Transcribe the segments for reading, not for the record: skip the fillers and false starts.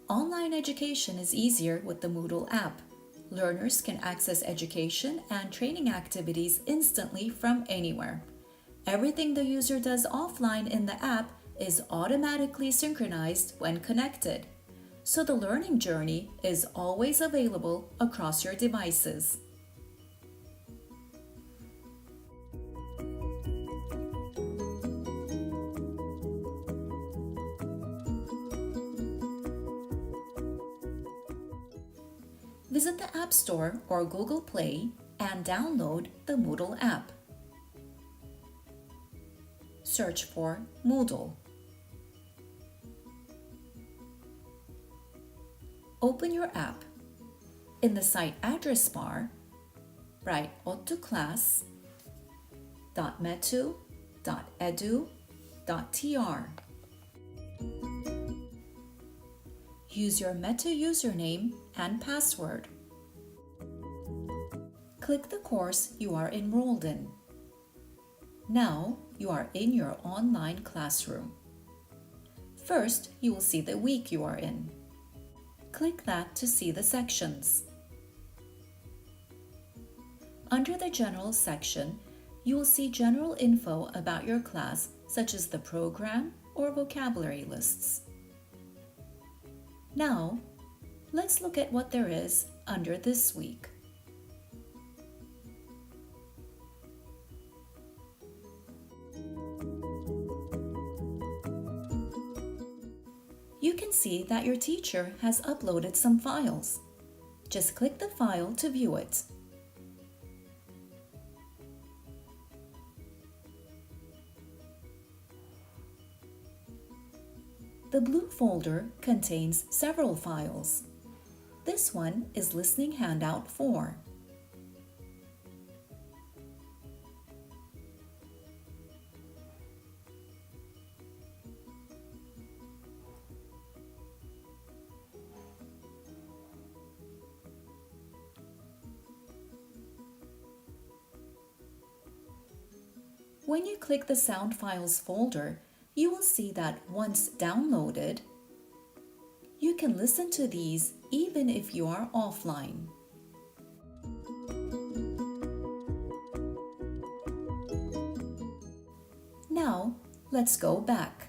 Online education is easier with the Moodle app. Learners can access education and training activities instantly from anywhere. Everything the user does offline in the app is automatically synchronized when connected, so the learning journey is always available across your devices. Visit the App Store or Google Play and download the Moodle app. Search for Moodle. Open your app. In the site address bar, write ODTUClass.metu.edu.tr. Use your Metu username and password. Click the course you are enrolled in. Now you are in your online classroom. First, you will see the week you are in. Click that to see the sections. Under the General section, you will see general info about your class, such as the program or vocabulary lists. Now, let's look at what there is under this week. You can see that your teacher has uploaded some files. Just click the file to view it. The blue folder contains several files. This one is Listening Handout 4. When you click the Sound Files folder, you will see that once downloaded, you can listen to these even if you are offline. Now, let's go back.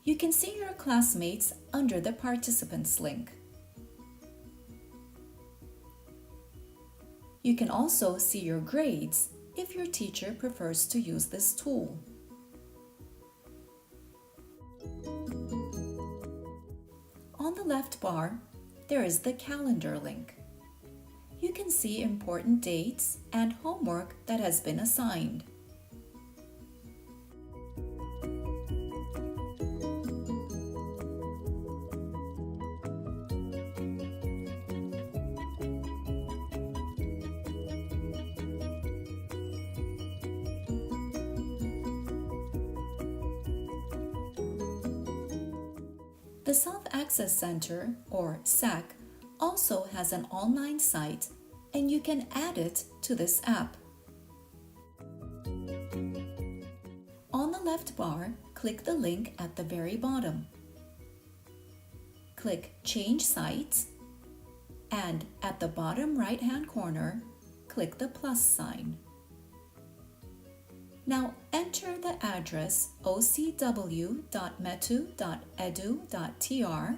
You can see your classmates under the Participants link. You can also see your grades if your teacher prefers to use this tool. On the left bar, there is the Calendar link. You can see important dates and homework that has been assigned. The Self-Access Center, or SAC, also has an online site, and you can add it to this app. On the left bar, click the link at the very bottom. Click Change Site, and at the bottom right-hand corner, click the plus sign. Now enter the address ocw.metu.edu.tr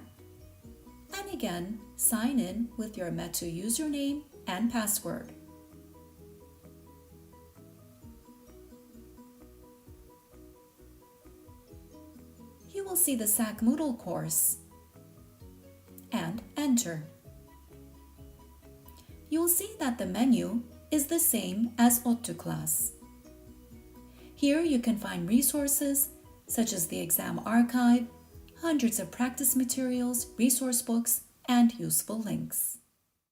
and again sign in with your Metu username and password. You will see the SAC Moodle course and enter. You will see that the menu is the same as ODTUClass. Here you can find resources such as the exam archive, hundreds of practice materials, resource books, and useful links.